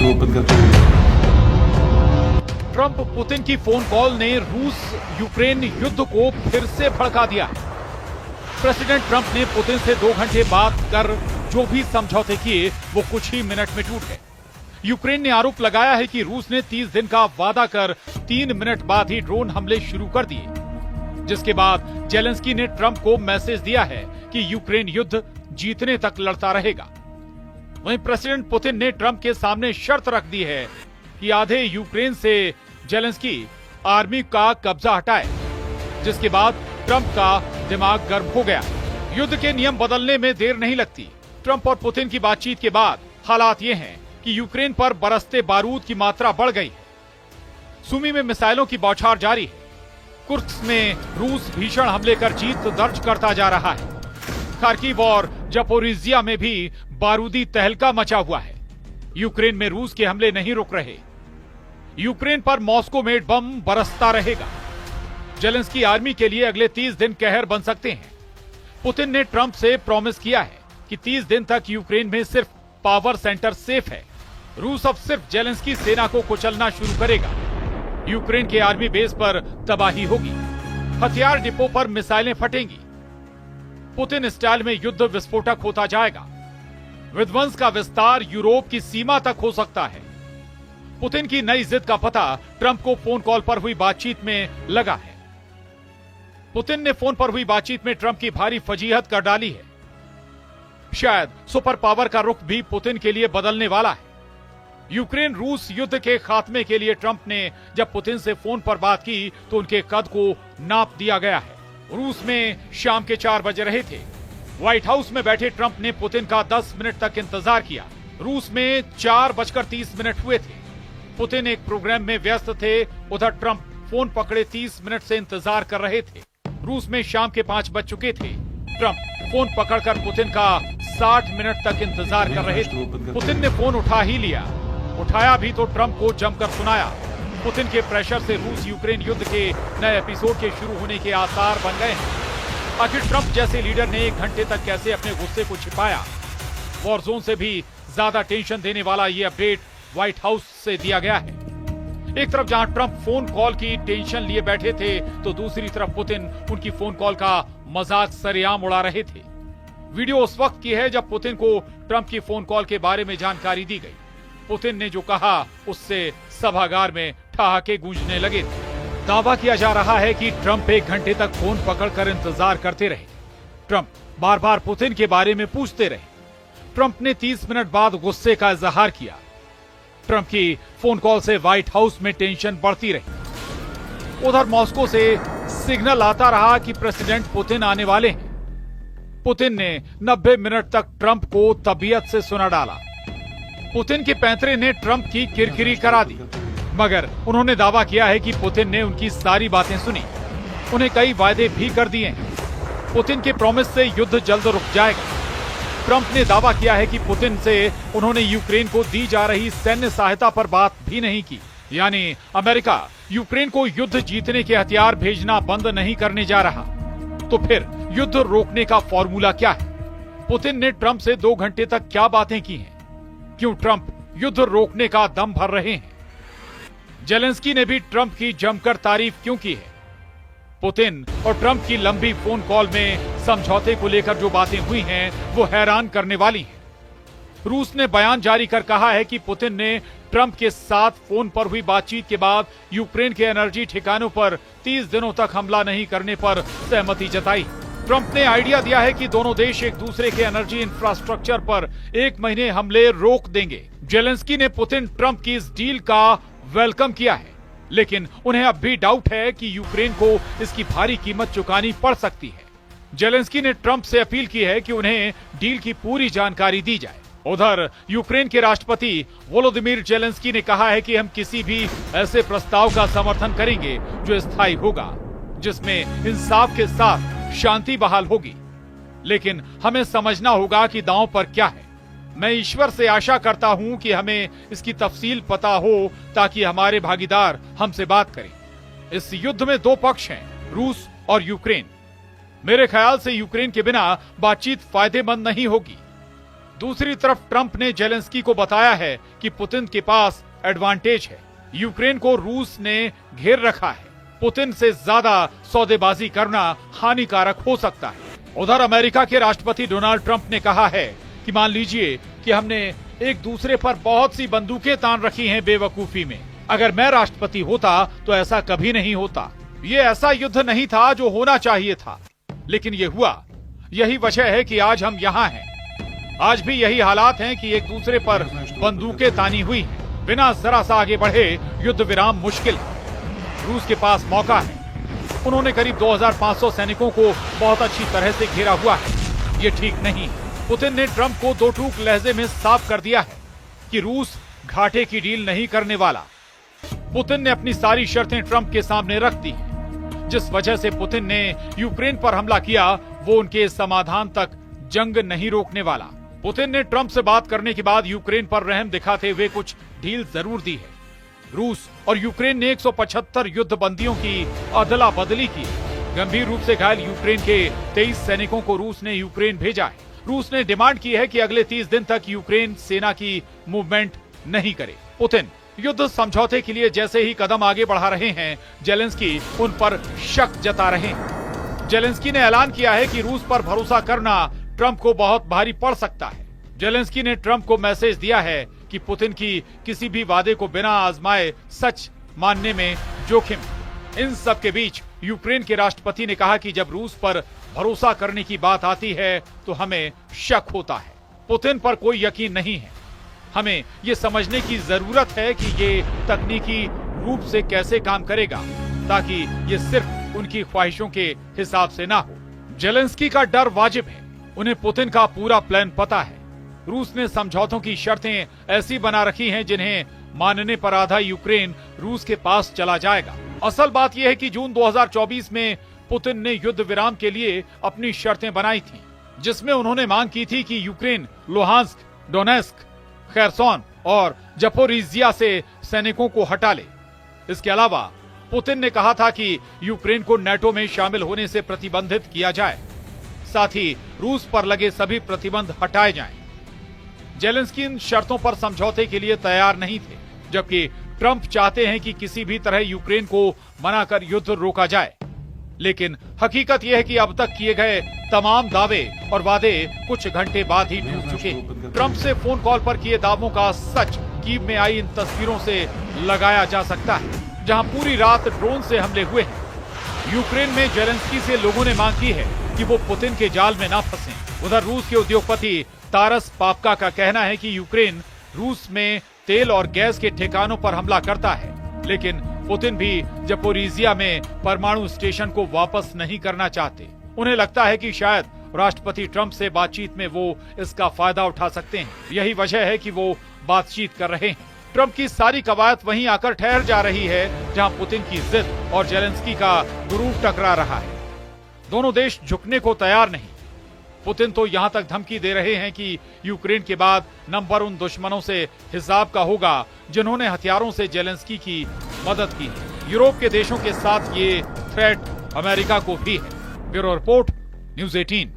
तो ओपन करके Trump Putin की फोन कॉल ने रूस यूक्रेन युद्ध को फिर से भड़का दिया। प्रेसिडेंट ट्रंप ने पुतिन से 2 घंटे बात कर जो भी समझौते किए वो कुछ ही मिनट में टूट गए। यूक्रेन ने आरोप लगाया है कि रूस ने 30 दिन का वादा कर 3 मिनट बाद ही ड्रोन हमले शुरू कर दिए, जिसके बाद जेलेंस्की ने ट्रंप को मैसेज दिया है कि यूक्रेन युद्ध जीतने तक लड़ता रहेगा। वहीं प्रेसिडेंट पुतिन ने ट्रंप के सामने शर्त रख दी है कि आधे यूक्रेन से जेलेंस्की आर्मी का कब्जा हटाए, जिसके बाद ट्रंप का दिमाग गर्म हो गया। युद्ध के नियम बदलने में देर नहीं लगती। ट्रंप और पुतिन की बातचीत के बाद हालात ये हैं कि यूक्रेन पर बरसते बारूद की मात्रा बढ़ गई है। सुमी में मिसाइलों की बौछार जारी है। कुर्स्क में रूस भीषण हमले कर जीत दर्ज करता जा रहा है। खार्किव और जपोरिजिया में भी बारूदी तहलका मचा हुआ है। यूक्रेन में रूस के हमले नहीं रुक रहे। यूक्रेन पर मॉस्को मेड बम बरसता रहेगा। जेलेंस्की आर्मी के लिए अगले 30 दिन कहर बन सकते हैं। पुतिन ने ट्रंप से प्रॉमिस किया है कि 30 दिन तक यूक्रेन में सिर्फ पावर सेंटर सेफ है। रूस अब सिर्फ जेलेंस्की सेना को कुचलना शुरू करेगा। यूक्रेन के आर्मी बेस पर तबाही होगी। हथियार डिपो पर मिसाइलें फटेंगी। पुतिन स्टाइल में युद्ध विस्फोटक होता जाएगा। विध्वंस का विस्तार यूरोप की सीमा तक हो सकता है। पुतिन की नई जिद का पता ट्रंप को फोन कॉल पर हुई बातचीत में लगा है। पुतिन ने फोन पर हुई बातचीत में ट्रंप की भारी फजीहत कर डाली है। शायद सुपर पावर का रुख भी पुतिन के लिए बदलने वाला है। यूक्रेन रूस युद्ध के खात्मे के लिए ट्रंप ने जब पुतिन से फोन पर बात की तो उनके कद को नाप दिया गया है। रूस में शाम के 4 बज रहे थे। व्हाइट हाउस में बैठे ट्रंप ने पुतिन का 10 मिनट तक इंतजार किया। रूस में 4:30 हुए थे। पुतिन एक प्रोग्राम में व्यस्त थे। उधर ट्रंप फोन पकड़े 30 मिनट से इंतजार कर रहे थे। रूस में शाम के 5 बज चुके थे। ट्रंप फोन पकड़कर पुतिन का 60 मिनट तक इंतजार कर रहे थे। पुतिन ने फोन उठा ही लिया। उठाया भी तो ट्रंप को जमकर सुनाया। पुतिन के प्रेशर से रूस यूक्रेन युद्ध के नए एपिसोड के शुरू होने के आसार बन गए हैं। आखिर ट्रंप जैसे लीडर ने 1 घंटे तक कैसे अपने गुस्से को छिपाया? वॉर जोन से भी ज्यादा टेंशन देने वाला ये अपडेट व्हाइट हाउस से दिया गया है। एक तरफ जहां ट्रंप फोन कॉल की टेंशन लिए बैठे थे तो दूसरी तरफ पुतिन उनकी फोन कॉल का मजाक सरेआम उड़ा रहे थे। वीडियो उस वक्त की है जब पुतिन को ट्रंप की फोन कॉल के बारे में जानकारी दी गई। पुतिन ने जो कहा उससे सभागार में ठहाके गूंजने लगे थे। दावा किया जा रहा है कि ट्रंप 1 घंटे तक फोन पकड़कर इंतजार करते रहे। ट्रंप बार बार पुतिन के बारे में पूछते रहे। ट्रंप ने 30 मिनट बाद गुस्से का इजहार किया। ट्रंप की फोन कॉल से व्हाइट हाउस में टेंशन बढ़ती रही। उधर मॉस्को से सिग्नल आता रहा कि प्रेसिडेंट पुतिन आने वाले हैं। पुतिन ने 90 मिनट तक ट्रंप को तबीयत से सुना डाला। पुतिन के पैंतरे ने ट्रंप की किरकिरी करा दी, मगर उन्होंने दावा किया है कि पुतिन ने उनकी सारी बातें सुनी। उन्हें कई वायदे भी कर दिए हैं। पुतिन के प्रॉमिस से युद्ध जल्द रुक जाएगा। ट्रंप ने दावा किया है कि पुतिन से उन्होंने यूक्रेन को दी जा रही सैन्य सहायता पर बात भी नहीं की। यानी अमेरिका यूक्रेन को युद्ध जीतने के हथियार भेजना बंद नहीं करने जा रहा। तो फिर युद्ध रोकने का फॉर्मूला क्या है? पुतिन ने ट्रंप से 2 घंटे तक क्या बातें की हैं? क्यों ट्रंप युद्ध रोकने का दम भर रहे हैं? जेलेंस्की ने भी ट्रंप की जमकर तारीफ क्यों की है? पुतिन और ट्रंप की लंबी फोन कॉल में समझौते को लेकर जो बातें हुई हैं वो हैरान करने वाली हैं। रूस ने बयान जारी कर कहा है कि पुतिन ने ट्रंप के साथ फोन पर हुई बातचीत के बाद यूक्रेन के एनर्जी ठिकानों पर 30 दिनों तक हमला नहीं करने पर सहमति जताई। ट्रंप ने आइडिया दिया है कि दोनों देश एक दूसरे के एनर्जी इंफ्रास्ट्रक्चर पर 1 महीने हमले रोक देंगे। जेलेंस्की ने पुतिन ट्रंप की इस डील का वेलकम किया है, लेकिन उन्हें अब भी डाउट है कि यूक्रेन को इसकी भारी कीमत चुकानी पड़ सकती है। जेलेंस्की ने ट्रंप से अपील की है कि उन्हें डील की पूरी जानकारी दी जाए। उधर यूक्रेन के राष्ट्रपति वोलोदिमीर जेलेंस्की ने कहा है कि हम किसी भी ऐसे प्रस्ताव का समर्थन करेंगे जो स्थायी होगा, जिसमें इंसाफ के साथ शांति बहाल होगी। लेकिन हमें समझना होगा कि दांव पर क्या है। मैं ईश्वर से आशा करता हूं कि हमें इसकी तफसील पता हो ताकि हमारे भागीदार हमसे बात करें। इस युद्ध में 2 पक्ष हैं, रूस और यूक्रेन। मेरे ख्याल से यूक्रेन के बिना बातचीत फायदेमंद नहीं होगी। दूसरी तरफ ट्रंप ने जेलेंस्की को बताया है कि पुतिन के पास एडवांटेज है। यूक्रेन को रूस ने घेर रखा है। पुतिन से ज्यादा सौदेबाजी करना हानिकारक हो सकता है। उधर अमेरिका के राष्ट्रपति डोनाल्ड ट्रंप ने कहा है कि मान लीजिए कि हमने एक दूसरे पर बहुत सी बंदूकें तान रखी हैं बेवकूफी में। अगर मैं राष्ट्रपति होता तो ऐसा कभी नहीं होता। ये ऐसा युद्ध नहीं था जो होना चाहिए था, लेकिन ये हुआ। यही वजह है कि आज हम यहाँ हैं। आज भी यही हालात हैं कि एक दूसरे पर बंदूकें तानी हुई हैं। बिना जरा सा आगे बढ़े युद्ध विराम मुश्किल है। रूस के पास मौका है। उन्होंने करीब 2500 सैनिकों को बहुत अच्छी तरह से घेरा हुआ है। ये ठीक नहीं। पुतिन ने ट्रंप को दो टूक लहजे में साफ कर दिया है कि रूस घाटे की डील नहीं करने वाला। पुतिन ने अपनी सारी शर्तें ट्रंप के सामने रख दी। जिस वजह से पुतिन ने यूक्रेन पर हमला किया, वो उनके समाधान तक जंग नहीं रोकने वाला। पुतिन ने ट्रंप से बात करने के बाद यूक्रेन पर रहम दिखाते हुए कुछ ढील जरूर दी है। रूस और यूक्रेन ने 175 युद्ध बंदियों की अदला बदली की। गंभीर रूप से घायल यूक्रेन के 23 सैनिकों को रूस ने यूक्रेन भेजा है। रूस ने डिमांड की है कि अगले 30 दिन तक यूक्रेन सेना की मूवमेंट नहीं करे। पुतिन युद्ध समझौते के लिए जैसे ही कदम आगे बढ़ा रहे हैं, जेलेंस्की उन पर शक जता रहे हैं। जेलेंस्की ने ऐलान किया है कि रूस पर भरोसा करना ट्रंप को बहुत भारी पड़ सकता है। जेलेंस्की ने ट्रंप को मैसेज दिया है कि पुतिन की किसी भी वादे को बिना आजमाए सच मानने में जोखिम। इन सब के बीच यूक्रेन के राष्ट्रपति ने कहा कि जब रूस पर भरोसा करने की बात आती है तो हमें शक होता है। पुतिन पर कोई यकीन नहीं है। हमें ये समझने की जरूरत है कि ये तकनीकी रूप से कैसे काम करेगा, ताकि ये सिर्फ उनकी ख्वाहिशों के हिसाब से ना हो। जेलेंस्की का डर वाजिब है। उन्हें पुतिन का पूरा प्लान पता है। रूस ने समझौतों की शर्तें ऐसी बना रखी हैं जिन्हें मानने पर आधा यूक्रेन रूस के पास चला जाएगा। असल बात यह है कि जून 2024 में पुतिन ने युद्ध विराम के लिए अपनी शर्तें बनाई थीं, जिसमें उन्होंने मांग की थी कि यूक्रेन लुहांस्क, डोनेस्क, खेरसोन और जपोरिजिया से सैनिकों को हटा ले। इसके अलावा पुतिन ने कहा था कि यूक्रेन को नेटो में शामिल होने से प्रतिबंधित किया जाए, साथ ही रूस पर लगे सभी प्रतिबंध हटाए जाएं। जेलेंस्की इन शर्तों पर समझौते के लिए तैयार नहीं थे, जबकि ट्रंप चाहते हैं कि किसी भी तरह यूक्रेन को मनाकर युद्ध रोका जाए। लेकिन हकीकत यह है कि अब तक किए गए तमाम दावे और वादे कुछ घंटे बाद ही टूट चुके हैं। ट्रंप से फोन कॉल पर किए दावों का सच कीव में आई इन तस्वीरों से लगाया जा सकता है, जहां पूरी रात ड्रोन से हमले हुए हैं। यूक्रेन में जेलेंस्की से लोगों ने मांग की है कि वो पुतिन के जाल में ना फंसें। उधर रूस के उद्योगपति तारस पापका का कहना है कि यूक्रेन रूस में तेल और गैस के ठिकानों पर हमला करता है, लेकिन पुतिन भी जपोरिजिया में परमाणु स्टेशन को वापस नहीं करना चाहते। उन्हें लगता है कि शायद राष्ट्रपति ट्रंप से बातचीत में वो इसका फायदा उठा सकते हैं। यही वजह है कि वो बातचीत कर रहे हैं। ट्रंप की सारी कवायद वहीं आकर ठहर जा रही है जहां पुतिन की जिद और जेलेंस्की का गुरूर टकरा रहा है। दोनों देश झुकने को तैयार नहीं। पुतिन तो यहां तक धमकी दे रहे हैं कि यूक्रेन के बाद नंबर उन दुश्मनों से हिसाब का होगा जिन्होंने हथियारों से जेलेंस्की की मदद की है। यूरोप के देशों के साथ ये थ्रेट अमेरिका को भी है। Bureau report, news 18।